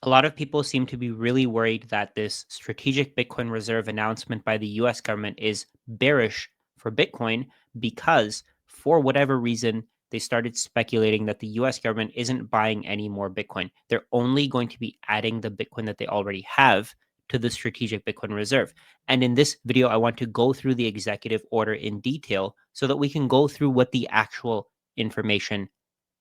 A lot of people seem to be really worried that this strategic Bitcoin reserve announcement by the US government is bearish for Bitcoin because, for whatever reason, they started speculating that the US government isn't buying any more Bitcoin. They're only going to be adding the Bitcoin that they already have to the strategic Bitcoin reserve. And in this video, I want to go through the executive order in detail so that we can go through what the actual information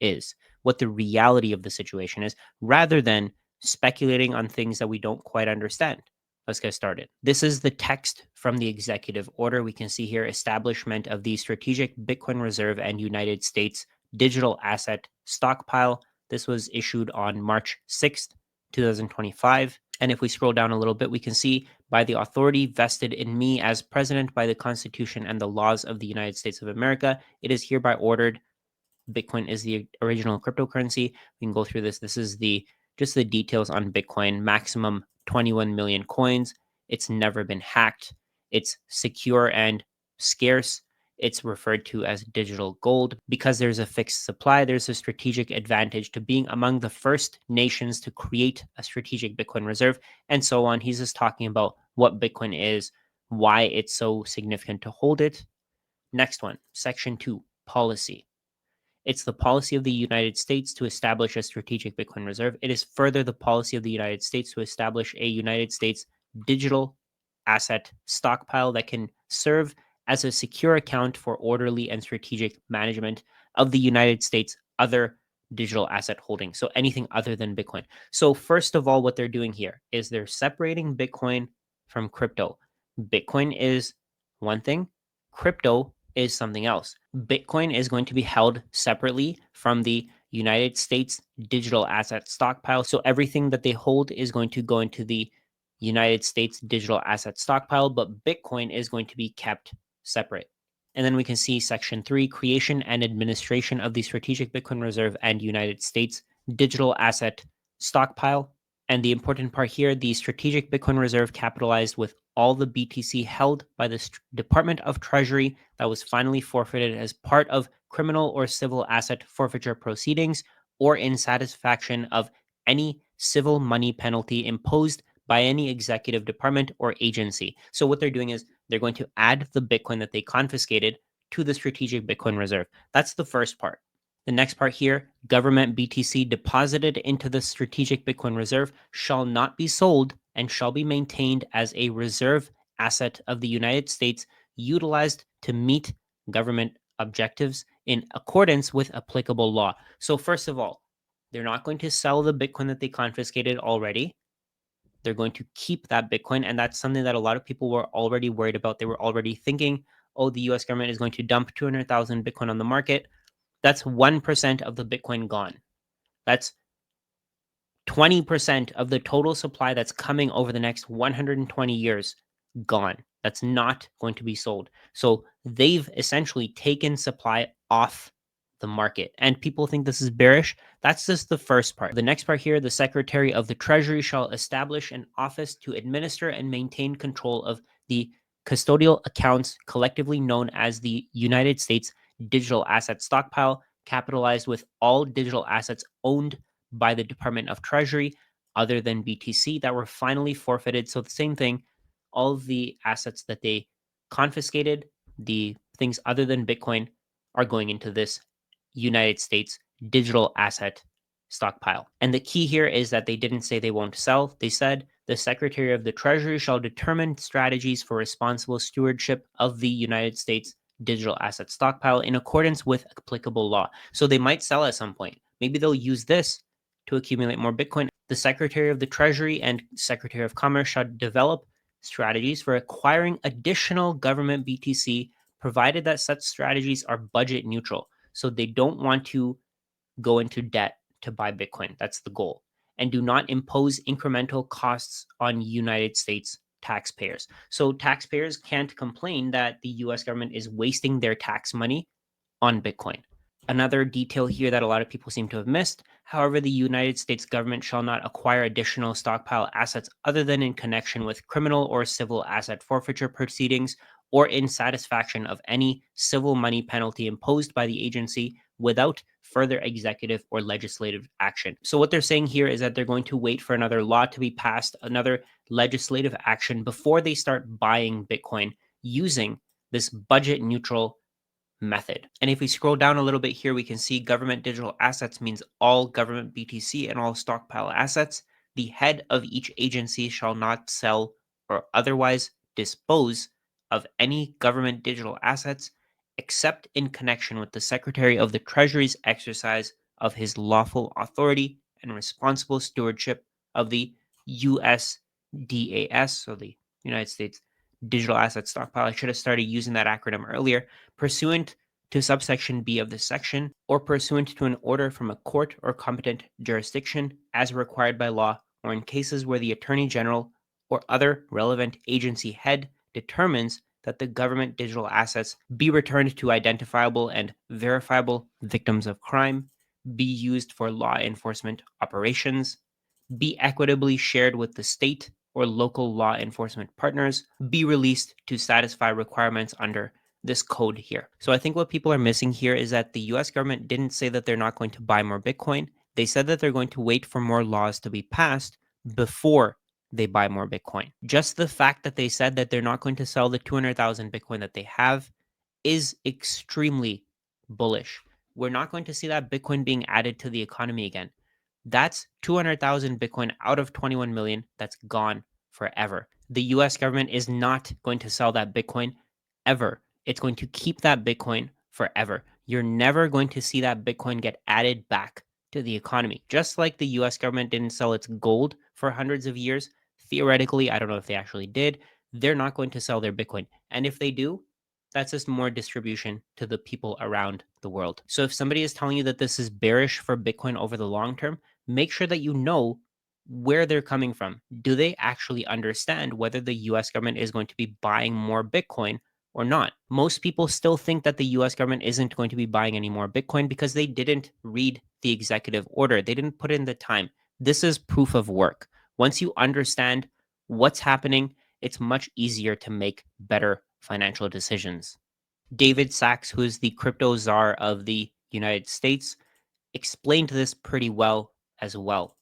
is, what the reality of the situation is, rather than speculating on things that we don't quite understand. Let's get started. This is the text from the executive order. We can see here establishment of the strategic Bitcoin reserve and United States digital asset stockpile. This was issued on March 6th, 2025. And if we scroll down a little bit, we can see by the authority vested in me as president by the Constitution and the laws of the United States of America, it is hereby ordered. Bitcoin is the original cryptocurrency. We can go through this. This is just the details on Bitcoin. Maximum 21 million coins. It's never been hacked. It's secure and scarce. It's referred to as digital gold. Because there's a fixed supply, there's a strategic advantage to being among the first nations to create a strategic Bitcoin reserve, and so on. He's just talking about what Bitcoin is, why it's so significant to hold it. Next one, Section 2, policy. It's the policy of the United States to establish a strategic Bitcoin reserve. It is further the policy of the United States to establish a United States digital asset stockpile that can serve as a secure account for orderly and strategic management of the United States' other digital asset holdings. So anything other than Bitcoin. So, first of all, what they're doing here is they're separating Bitcoin from crypto. Bitcoin is one thing, crypto is something else. Bitcoin is going to be held separately from the United States digital asset stockpile. So everything that they hold is going to go into the United States digital asset stockpile, but Bitcoin is going to be kept separate. And then we can see Section 3, creation and administration of the strategic Bitcoin reserve and United States digital asset stockpile. And the important part here, the strategic Bitcoin reserve capitalized with all the BTC held by the Department of Treasury that was finally forfeited as part of criminal or civil asset forfeiture proceedings or in satisfaction of any civil money penalty imposed by any executive department or agency. So what they're doing is they're going to add the Bitcoin that they confiscated to the strategic Bitcoin reserve. That's the first part. The next part here, government BTC deposited into the strategic Bitcoin reserve shall not be sold and shall be maintained as a reserve asset of the United States utilized to meet government objectives in accordance with applicable law. So first of all, they're not going to sell the Bitcoin that they confiscated already. They're going to keep that Bitcoin. And that's something that a lot of people were already worried about. They were already thinking, oh, the US government is going to dump 200,000 Bitcoin on the market. That's 1% of the Bitcoin gone. That's 20% of the total supply that's coming over the next 120 years gone. That's not going to be sold. So they've essentially taken supply off the market. And people think this is bearish. That's just the first part. The next part here, the Secretary of the Treasury shall establish an office to administer and maintain control of the custodial accounts collectively known as the United States digital asset stockpile, capitalized with all digital assets owned by the Department of Treasury other than BTC that were finally forfeited. So the same thing, all of the assets that they confiscated, the things other than Bitcoin, are going into this United States digital asset stockpile. And the key here is that they didn't say they won't sell. They said the Secretary of the Treasury shall determine strategies for responsible stewardship of the United States digital asset stockpile in accordance with applicable law. So they might sell at some point. Maybe they'll use this to accumulate more Bitcoin. The Secretary of the Treasury and Secretary of Commerce shall develop strategies for acquiring additional government BTC, provided that such strategies are budget neutral. So they don't want to go into debt to buy Bitcoin. That's the goal. And do not impose incremental costs on United States taxpayers. So taxpayers can't complain that the US government is wasting their tax money on Bitcoin. Another detail here that a lot of people seem to have missed, however, the United States government shall not acquire additional stockpile assets other than in connection with criminal or civil asset forfeiture proceedings or in satisfaction of any civil money penalty imposed by the agency without further executive or legislative action. So what they're saying here is that they're going to wait for another law to be passed, another legislative action before they start buying Bitcoin using this budget neutral method. And if we scroll down a little bit here, we can see government digital assets means all government BTC and all stockpile assets. The head of each agency shall not sell or otherwise dispose of any government digital assets except in connection with the Secretary of the Treasury's exercise of his lawful authority and responsible stewardship of the USDAS, so the United States Digital Asset Stockpile. I should have started using that acronym earlier. Pursuant to subsection B of this section, or pursuant to an order from a court or competent jurisdiction as required by law, or in cases where the Attorney General or other relevant agency head determines that the government digital assets be returned to identifiable and verifiable victims of crime, be used for law enforcement operations, be equitably shared with the state or local law enforcement partners, be released to satisfy requirements under this code here. So I think what people are missing here is that the US government didn't say that they're not going to buy more Bitcoin. They said that they're going to wait for more laws to be passed before they buy more Bitcoin. Just the fact that they said that they're not going to sell the 200,000 Bitcoin that they have is extremely bullish. We're not going to see that Bitcoin being added to the economy again. That's 200,000 Bitcoin out of 21 million that's gone forever. The US government is not going to sell that Bitcoin ever. It's going to keep that Bitcoin forever. You're never going to see that Bitcoin get added back to the economy. Just like the US government didn't sell its gold for hundreds of years, theoretically, I don't know if they actually did, they're not going to sell their Bitcoin. And if they do, that's just more distribution to the people around the world. So if somebody is telling you that this is bearish for Bitcoin over the long term, make sure that you know where they're coming from. Do they actually understand whether the US government is going to be buying more Bitcoin or not? Most people still think that the US government isn't going to be buying any more Bitcoin because they didn't read the executive order. They didn't put in the time. This is proof of work. Once you understand what's happening, it's much easier to make better financial decisions. David Sachs, who is the crypto czar of the United States, explained this pretty well as well.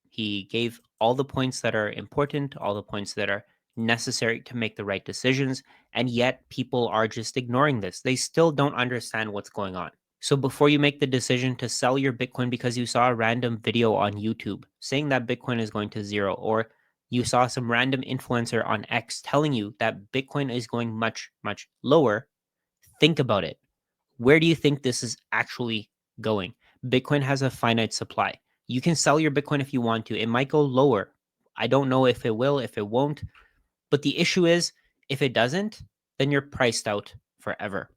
He gave all the points that are important, all the points that are necessary to make the right decisions, and yet people are just ignoring this. They still don't understand what's going on. So before you make the decision to sell your Bitcoin because you saw a random video on YouTube saying that Bitcoin is going to zero, or you saw some random influencer on X telling you that Bitcoin is going much, much lower, think about it. Where do you think this is actually going? Bitcoin has a finite supply. You can sell your Bitcoin if you want to. It might go lower. I don't know if it will, if it won't. But the issue is, if it doesn't, then you're priced out forever.